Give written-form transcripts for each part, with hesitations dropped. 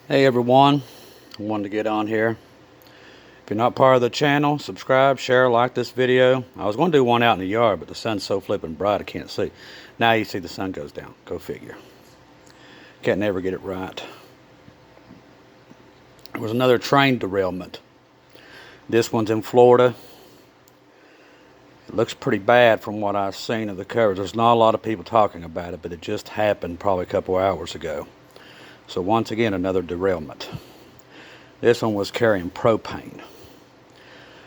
Hey everyone, I wanted to get on here. If you're not part of the channel, subscribe, share, like this video. I was going to do one out in the yard, but the sun's so flipping bright I can't see. Now you see the sun goes down. Go figure. Can't never get it right. There was another train derailment. This one's in Florida. It looks pretty bad from what I've seen of the coverage. There's not a lot of people talking about it, but it just happened probably a couple hours ago. So once again, another derailment. This one was carrying propane.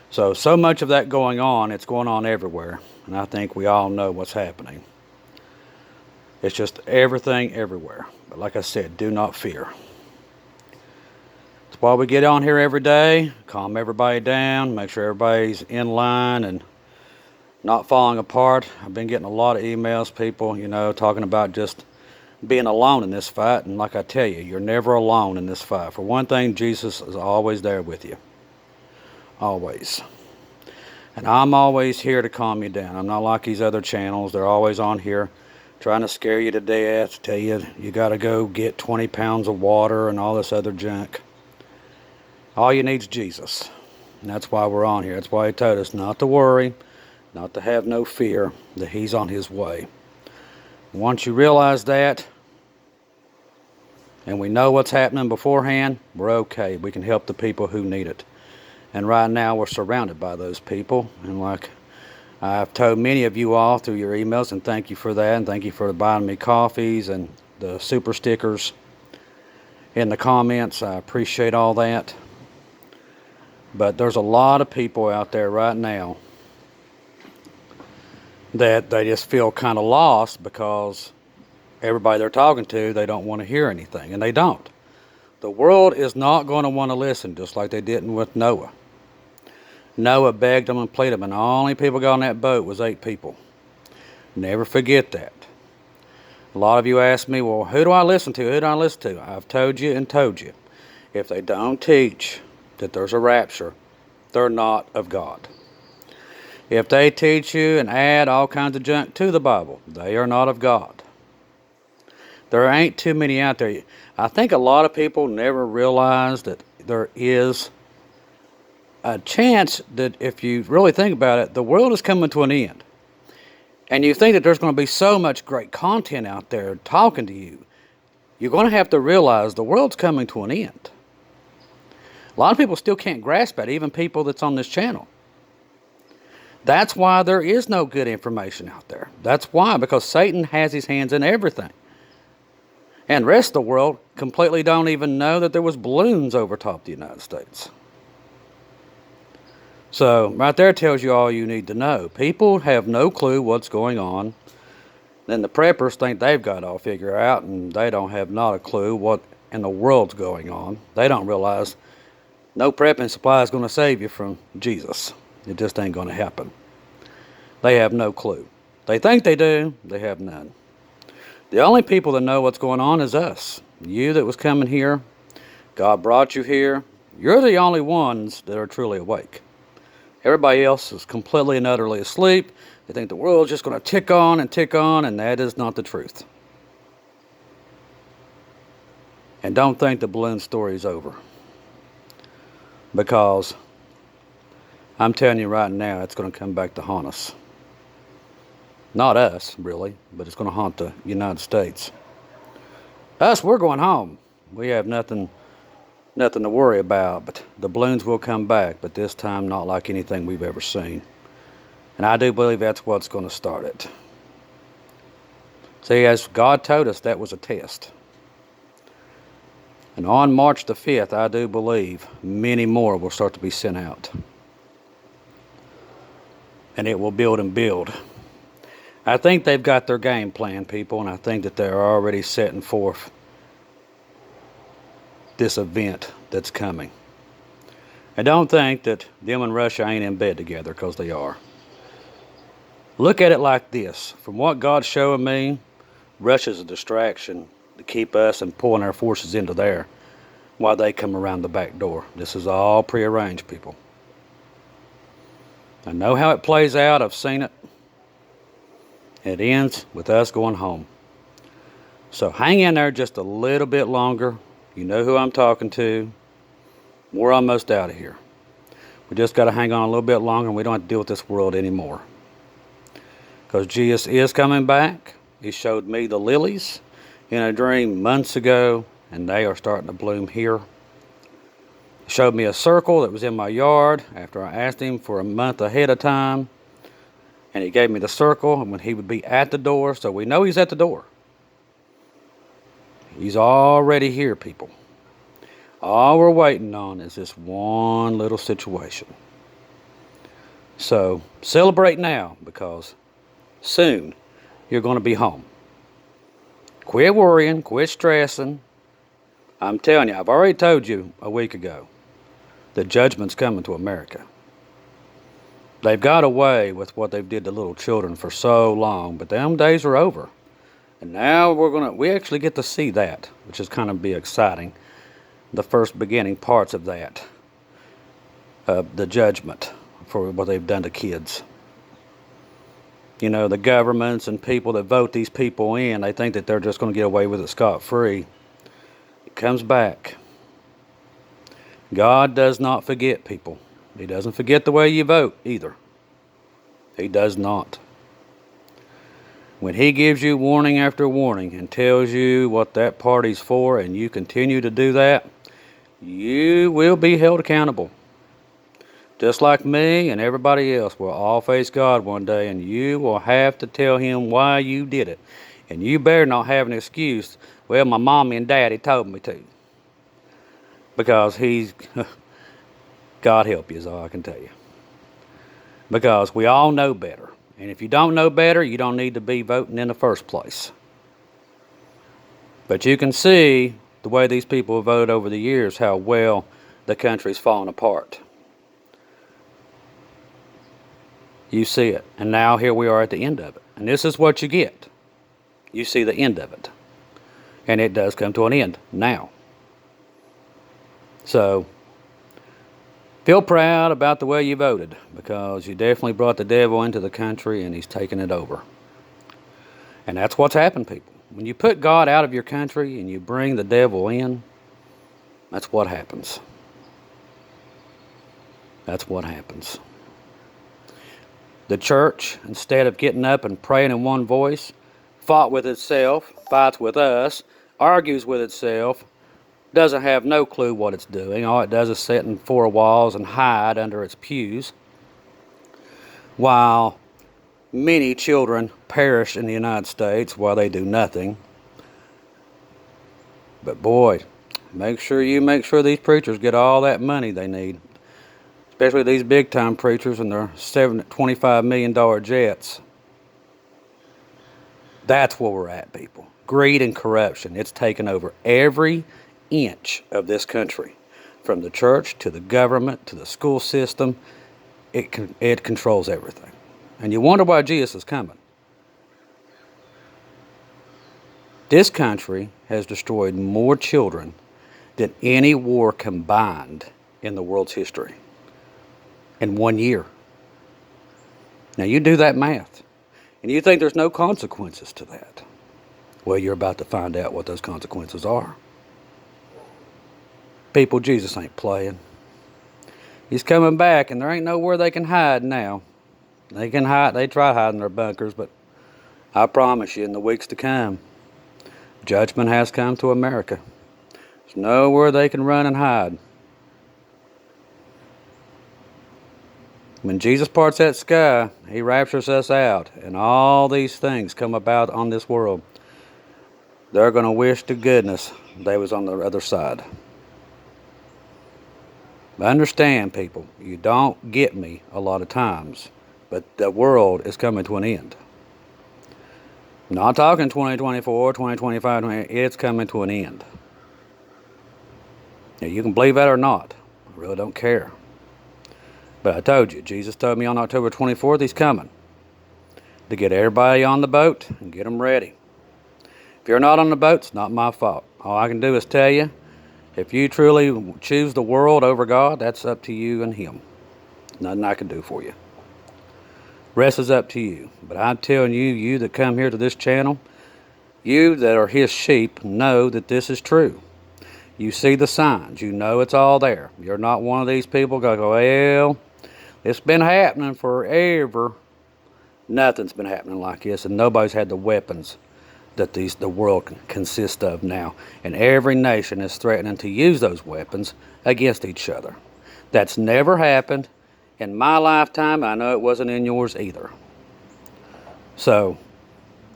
So much of that going on, it's going on everywhere. And I think we all know what's happening. It's just everything everywhere. But like I said, do not fear. That's why we get on here every day, calm everybody down, make sure everybody's in line and not falling apart. I've been getting a lot of emails, people, talking about just being alone in this fight. And like I tell you, you're never alone in this fight. For one thing, Jesus is always there with you. Always. And I'm always here to calm you down. I'm not like these other channels. They're always on here trying to scare you to death, tell you you got to go get 20 pounds of water and all this other junk. All you need is Jesus. And that's why we're on here. That's why he told us not to worry, not to have no fear, that he's on his way. Once you realize that, and we know what's happening beforehand, we're okay. We can help the people who need it. And right now we're surrounded by those people. And like I've told many of you all through your emails, and thank you for that, and thank you for buying me coffees and the super stickers in the comments. I appreciate all that. But there's a lot of people out there right now that they just feel kind of lost because everybody they're talking to, they don't want to hear anything, and they don't. The world is not going to want to listen, just like they didn't with Noah. Noah begged them and pleaded them, and the only people got on that boat was 8 people. Never forget that. A lot of you ask me, well, who do I listen to? Who do I listen to? I've told you and told you. If they don't teach that there's a rapture, they're not of God. If they teach you and add all kinds of junk to the Bible, they are not of God. There ain't too many out there. I think a lot of people never realize that there is a chance that if you really think about it, the world is coming to an end. And you think that there's going to be so much great content out there talking to you. You're going to have to realize the world's coming to an end. A lot of people still can't grasp that, even people that's on this channel. That's why there is no good information out there. That's why, because Satan has his hands in everything. And the rest of the world completely don't even know that there was balloons over top the United States. So right there tells you all you need to know. People have no clue what's going on. Then the preppers think they've got it all figured out, and they don't have not a clue what in the world's going on. They don't realize no prepping supply is going to save you from Jesus. It just ain't going to happen. They have no clue. They think they do. They have none. The only people that know what's going on is us. You that was coming here. God brought you here. You're the only ones that are truly awake. Everybody else is completely and utterly asleep. They think the world's just going to tick on, and that is not the truth. And don't think the balloon story is over. Because I'm telling you right now, it's going to come back to haunt us. Not us, really, but it's going to haunt the United States. Us, we're going home. We have nothing to worry about, but the balloons will come back, but this time not like anything we've ever seen. And I do believe that's what's going to start it. See, as God told us, that was a test. And on March the 5th, I do believe many more will start to be sent out. And it will build and build. I think they've got their game plan, people, and I think that they're already setting forth this event that's coming. And don't think that them and Russia ain't in bed together, because they are. Look at it like this. From what God's showing me, Russia's a distraction to keep us and pulling our forces into there while they come around the back door. This is all prearranged, people. I know how it plays out. I've seen it. It ends with us going home. So hang in there just a little bit longer. You know who I'm talking to. We're almost out of here. We just got to hang on a little bit longer and we don't have to deal with this world anymore. Because Jesus is coming back. He showed me the lilies in a dream months ago, and they are starting to bloom here. He showed me a circle that was in my yard after I asked him for a month ahead of time. And he gave me the circle and when he would be at the door, so we know he's at the door. He's already here, people. All we're waiting on is this one little situation. So celebrate now, because soon you're going to be home. Quit worrying, quit stressing. I'm telling you, I've already told you a week ago, the judgment's coming to America. They've got away with what they've did to little children for so long, but them days are over. And now we actually get to see that, which is kind of be exciting. The first beginning parts of that, the judgment for what they've done to kids. You know, the governments and people that vote these people in, they think that they're just going to get away with it scot-free. It comes back. God does not forget, people. He doesn't forget the way you vote either. He does not. When he gives you warning after warning and tells you what that party's for and you continue to do that, you will be held accountable. Just like me and everybody else will all face God one day, and you will have to tell him why you did it. And you better not have an excuse, well, my mommy and daddy told me to. Because God help you is all I can tell you. Because we all know better. And if you don't know better, you don't need to be voting in the first place. But you can see the way these people have voted over the years, how well the country's fallen apart. You see it. And now here we are at the end of it. And this is what you get. You see the end of it. And it does come to an end now. So, feel proud about the way you voted, because you definitely brought the devil into the country and he's taken it over. And that's what's happened, people. When you put God out of your country and you bring the devil in, that's what happens. That's what happens. The church, instead of getting up and praying in one voice, fought with itself, fights with us, argues with itself, doesn't have no clue what it's doing. All it does is sit in four walls and hide under its pews, while many children perish in the United States while they do nothing. But boy, make sure these preachers get all that money they need. Especially these big-time preachers and their $25 million jets. That's where we're at, people. Greed and corruption. It's taken over every inch of this country. From the church to the government to the school system. It controls everything. And you wonder why Jesus is coming. This country has destroyed more children than any war combined in the world's history. In 1 year. Now you do that math. And you think there's no consequences to that. Well, you're about to find out what those consequences are. People, Jesus ain't playing. He's coming back, and there ain't nowhere they can hide now. They can hide. They try hiding their bunkers, but I promise you, in the weeks to come, judgment has come to America. There's nowhere they can run and hide. When Jesus parts that sky, he raptures us out, and all these things come about on this world. They're going to wish to goodness they was on the other side. But understand, people, you don't get me a lot of times, but the world is coming to an end. I'm not talking 2024, 2025, it's coming to an end. Now, you can believe that or not. I really don't care. But I told you, Jesus told me on October 24th he's coming to get everybody on the boat and get them ready. If you're not on the boat, it's not my fault. All I can do is tell you, if you truly choose the world over God, that's up to you and him. Nothing I can do for you. Rest is up to you. But I'm telling you, you that come here to this channel, you that are his sheep, know that this is true. You see the signs. You know it's all there. You're not one of these people go, well, it's been happening forever. Nothing's been happening like this, and nobody's had the weapons that the world consists of now. And every nation is threatening to use those weapons against each other. That's never happened in my lifetime. I know it wasn't in yours either. So,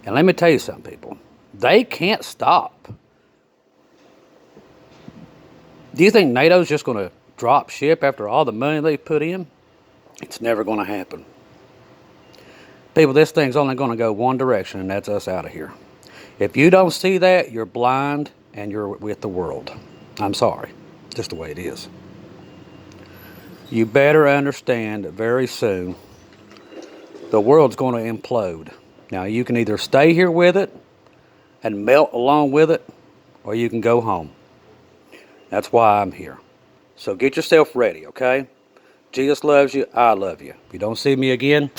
and let me tell you something, people. They can't stop. Do you think NATO's just going to drop ship after all the money they put in? It's never going to happen. People, this thing's only going to go one direction, and that's us out of here. If you don't see that, you're blind and you're with the world. I'm sorry. Just the way it is. You better understand that very soon the world's going to implode. Now, you can either stay here with it and melt along with it, or you can go home. That's why I'm here. So get yourself ready, okay? Jesus loves you. I love you. If you don't see me again,